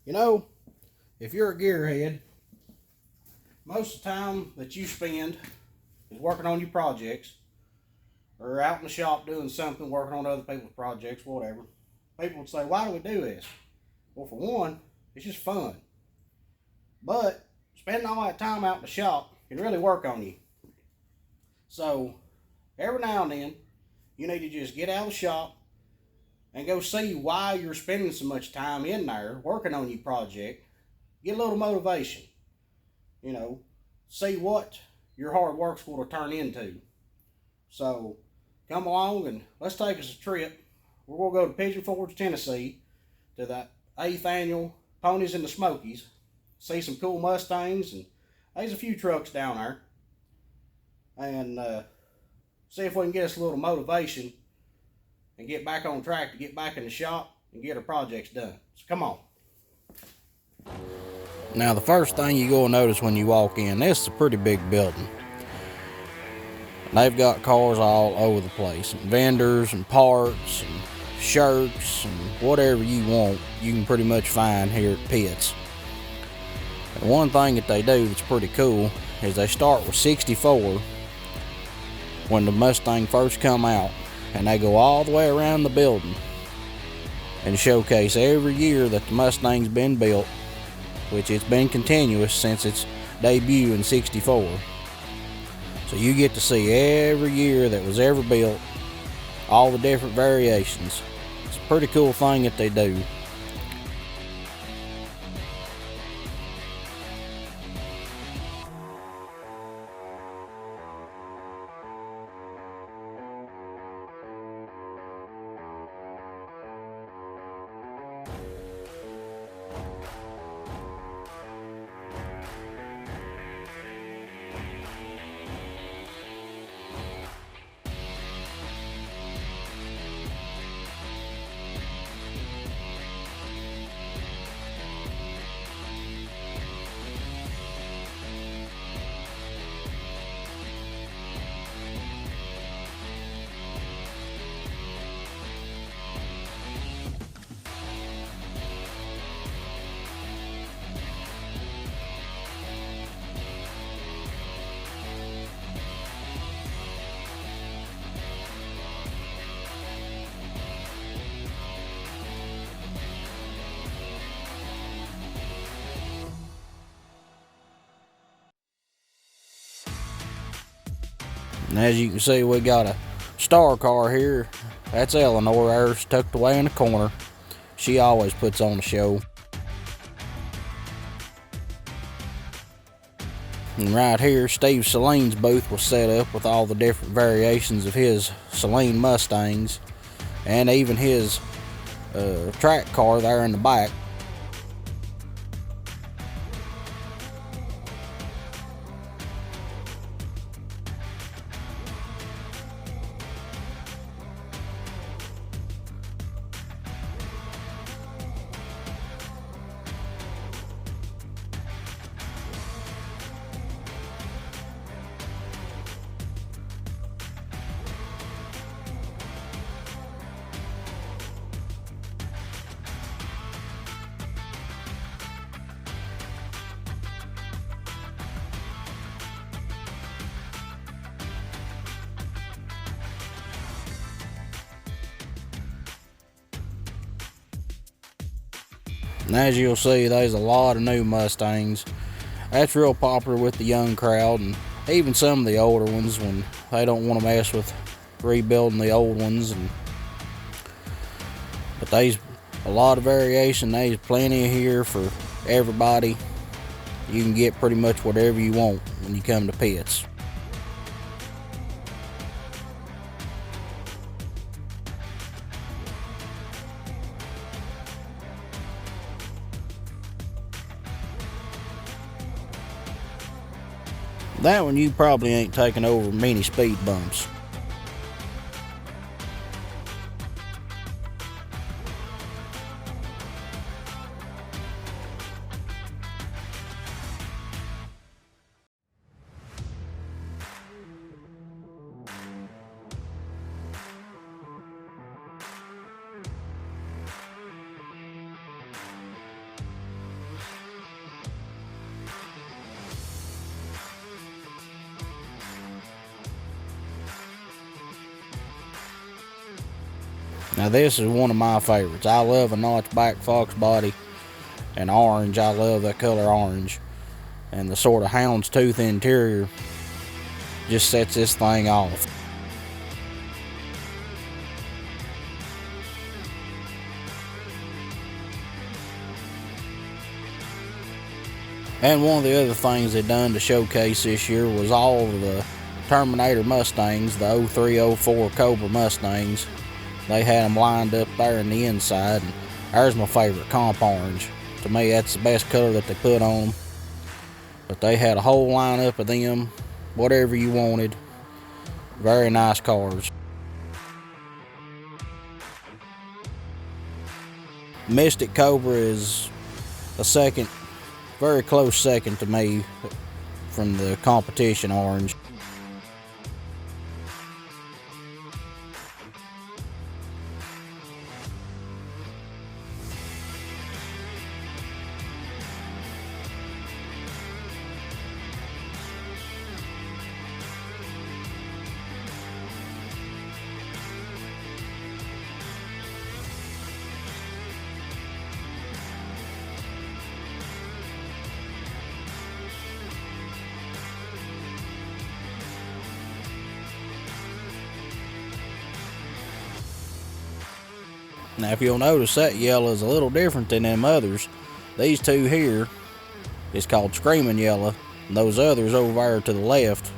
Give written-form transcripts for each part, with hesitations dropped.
You know, if you're a gearhead, most of the time that you spend is working on your projects or out in the shop doing something, working on other people's projects, whatever. People would say, why do we do this? Well, for one, it's just fun. But spending all that time out in the shop can really work on you. So every now and then, you need to just get out of the shop and go see why you're spending so much time in there working on your project. Get a little motivation. You know, see what your hard work's going to turn into. So come along and let's take us a trip. We're going to go to Pigeon Forge, Tennessee to the 8th annual Ponies in the Smokies. See some cool Mustangs, and there's a few trucks down there. And see if we can get us a little motivation and get back on track to get back in the shop and get our projects done. So come on. Now the first thing you're going to notice when you walk in, this is a pretty big building. They've got cars all over the place, and vendors and parts and shirts and whatever you want, you can pretty much find here at Pitts. And one thing that they do that's pretty cool is they start with 64 when the Mustang first come out, and they go all the way around the building and showcase every year that the Mustang's been built, which it's been continuous since its debut in 64. So you get to see every year that was ever built, all the different variations. It's a pretty cool thing that they do. And as you can see, we got a star car here. That's Eleanor, ours tucked away in the corner. She always puts on a show. And right here, Steve Saline's booth was set up with all the different variations of his Saline Mustangs, and even his track car there in the back. And as you'll see, there's a lot of new Mustangs. That's real popular with the young crowd, and even some of the older ones when they don't want to mess with rebuilding the old ones. But there's a lot of variation. There's plenty here for everybody. You can get pretty much whatever you want when you come to Pitts. That one you probably ain't taking over many speed bumps. Now this is one of my favorites. I love a notchback fox body and orange. I love that color orange. And the sort of houndstooth interior just sets this thing off. And one of the other things they done to showcase this year was all of the Terminator Mustangs, the 03, 04 Cobra Mustangs. They had them lined up there in the inside, and there's my favorite, comp orange. To me, that's the best color that they put on them. But they had a whole lineup of them, whatever you wanted. Very nice cars. Mystic Cobra is a second, very close second to me from the competition orange. Now if you'll notice, that yellow is a little different than them others. These two here is called Screaming Yellow, and those others over there to the left,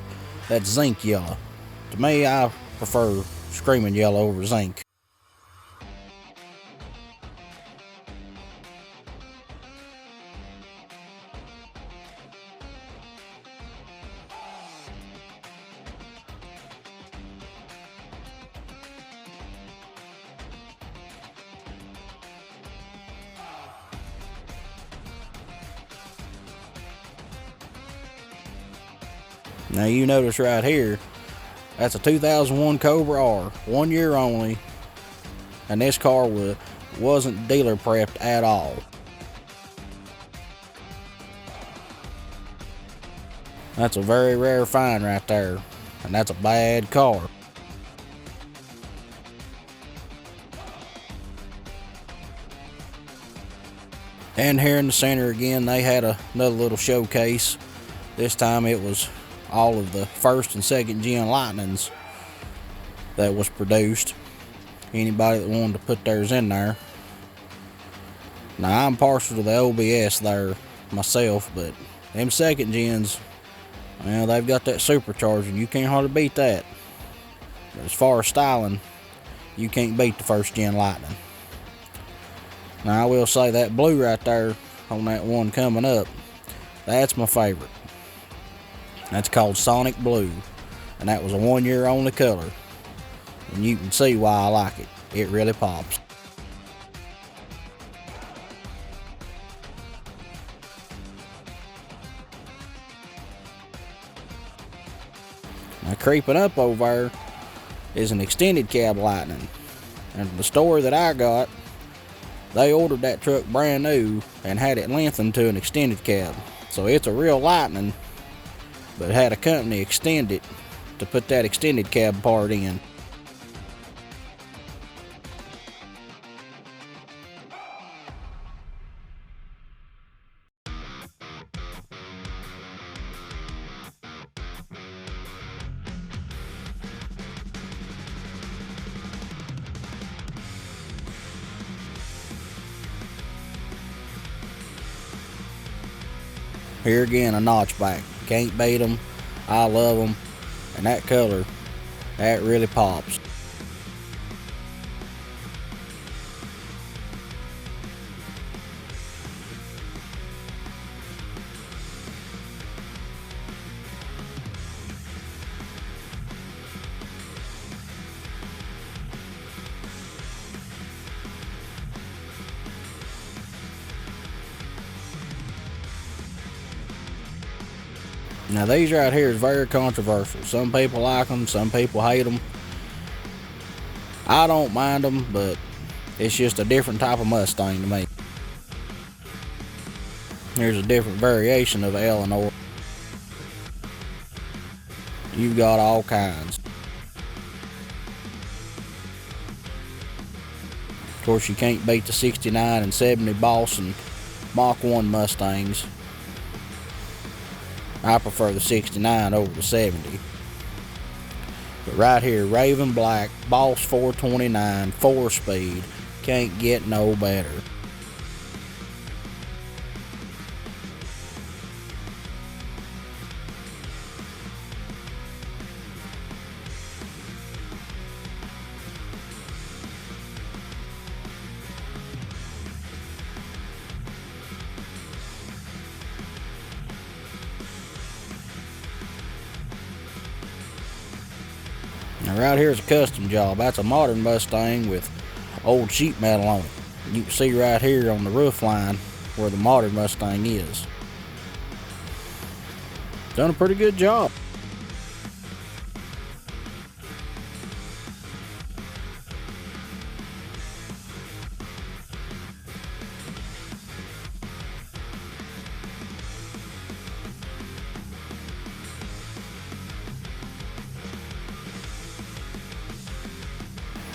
that's Zinc Yellow. To me, I prefer Screaming Yellow over Zinc. Now you notice right here, that's a 2001 Cobra R, 1 year only, and this car wasn't dealer prepped at all. That's a very rare find right there, and that's a bad car. And here in the center again, they had another little showcase. This time it was all of the first and second gen Lightnings that was produced. Anybody that wanted to put theirs in there. Now I'm partial to the OBS there myself, but them second gens, well, they've got that supercharger. You can't hardly beat that. But as far as styling, you can't beat the first gen Lightning. Now I will say that blue right there on that one coming up, that's my favorite. That's called Sonic Blue, and that was a 1 year only color. And you can see why I like it. It really pops. Now creeping up over there is an extended cab Lightning. And the story that I got, they ordered that truck brand new and had it lengthened to an extended cab. So it's a real Lightning, but had a company extend it to put that extended cab part in. Here again, a notchback. Can't beat them. I love them. And that color, that really pops. Now these right here is very controversial. Some people like them, some people hate them. I don't mind them, but it's just a different type of Mustang to me. Here's a different variation of Eleanor. You've got all kinds. Of course, you can't beat the 69 and 70 Boss and Mach 1 Mustangs. I prefer the 69 over the 70. But right here, Raven Black, Boss 429, 4-speed. Can't get no better. Now right here is a custom job. That's a modern Mustang with old sheet metal on it. You can see right here on the roof line where the modern Mustang is. Done a pretty good job.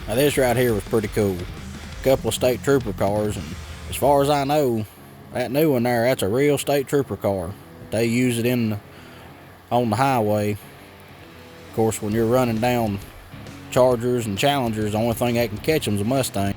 Now this right here was pretty cool. A couple of state trooper cars, and as far as I know, that new one there, that's a real state trooper car. They use it on the highway. Of course, when you're running down Chargers and Challengers, the only thing that can catch them is a Mustang.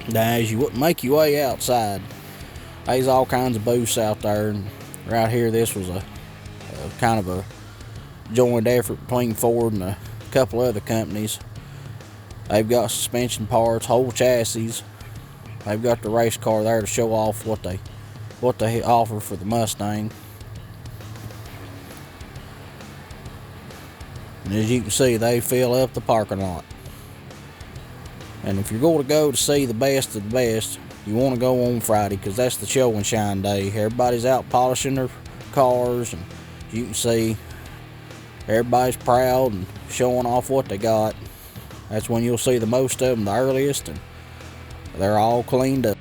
Now, as you make your way outside, there's all kinds of booths out there, and right here, this was a kind of a joint effort between Ford and a couple other companies. They've got suspension parts, whole chassis. They've got the race car there to show off what they offer for the Mustang. And as you can see, they fill up the parking lot. And if you're going to go to see the best of the best, you want to go on Friday, because that's the show and shine day. Everybody's out polishing their cars, and as you can see, everybody's proud and showing off what they got. That's when you'll see the most of them the earliest, and they're all cleaned up.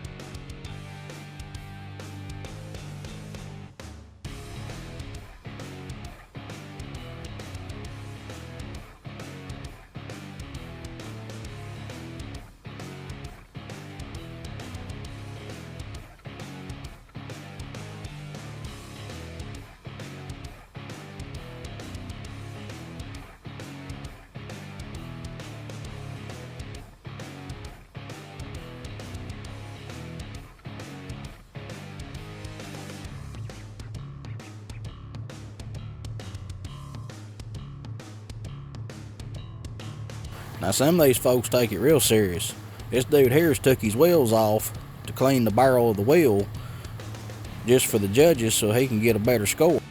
Now some of these folks take it real serious. This dude here's took his wheels off to clean the barrel of the wheel just for the judges so he can get a better score.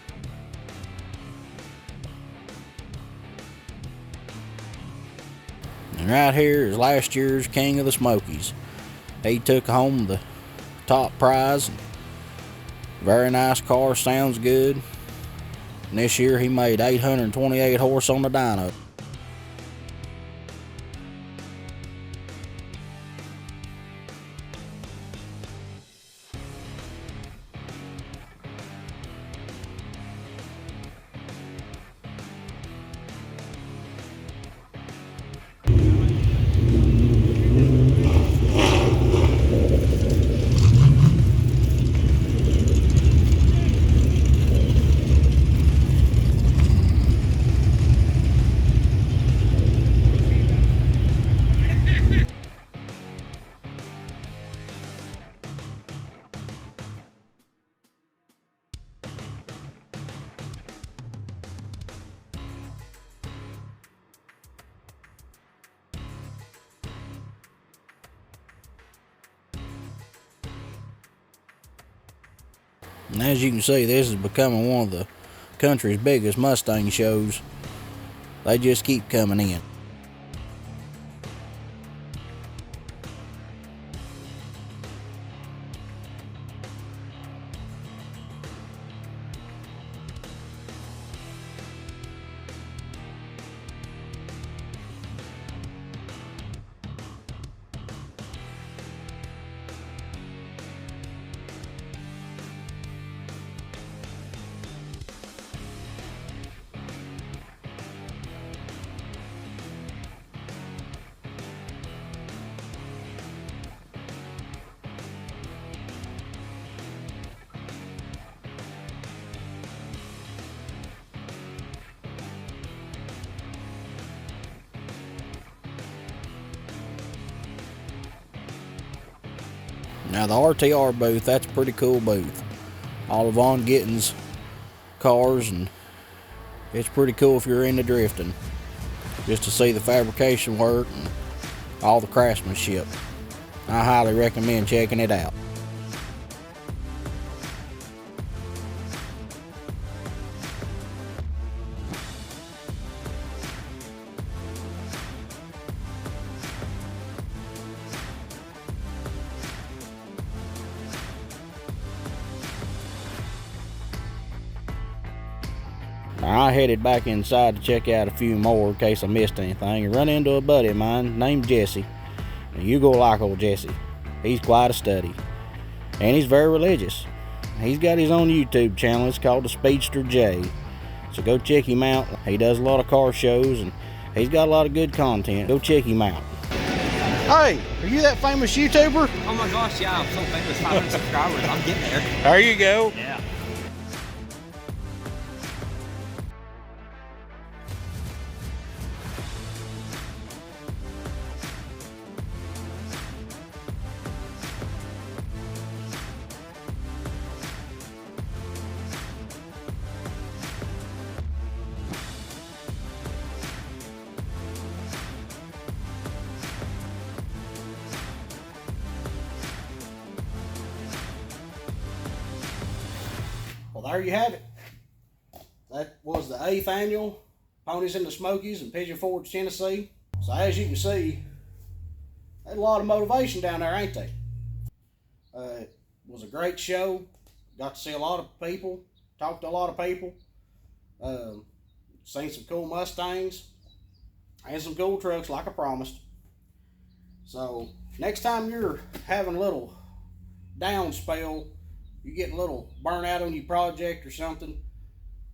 And right here is last year's King of the Smokies. He took home the top prize. Very nice car, sounds good. And this year he made 828 horse on the dyno. And as you can see, this is becoming one of the country's biggest Mustang shows. They just keep coming in. Now the RTR booth, that's a pretty cool booth. All of Von Gitten's cars, and it's pretty cool if you're into drifting, just to see the fabrication work and all the craftsmanship. I highly recommend checking it out. Now, I headed back inside to check out a few more in case I missed anything, and run into a buddy of mine named Jesse. And you go like old Jesse. He's quite a study, and he's very religious. He's got his own YouTube channel. It's called The Speedster J. So go check him out. He does a lot of car shows, and he's got a lot of good content. Go check him out. Hey, are you that famous YouTuber? Oh my gosh, yeah, I'm so famous. 500 subscribers. I'm getting there. There you go. Yeah. Well, there you have it. That was the 8th annual Ponies in the Smokies in Pigeon Forge, Tennessee. So as you can see, there's a lot of motivation down there, ain't they? It was a great show. Got to see a lot of people, talked to a lot of people. Seen some cool Mustangs and some cool trucks like I promised. So next time you're having a little down spell, you get a little burnout on your project or something,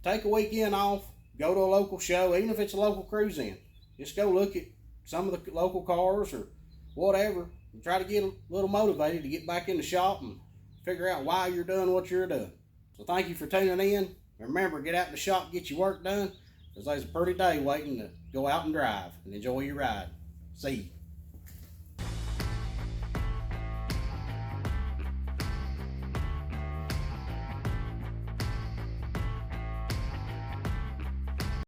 take a weekend off, go to a local show, even if it's a local cruise-in. Just go look at some of the local cars or whatever, and try to get a little motivated to get back in the shop and figure out why you're doing what you're doing. So thank you for tuning in. Remember, get out in the shop and get your work done, because there's a pretty day waiting to go out and drive and enjoy your ride. See you.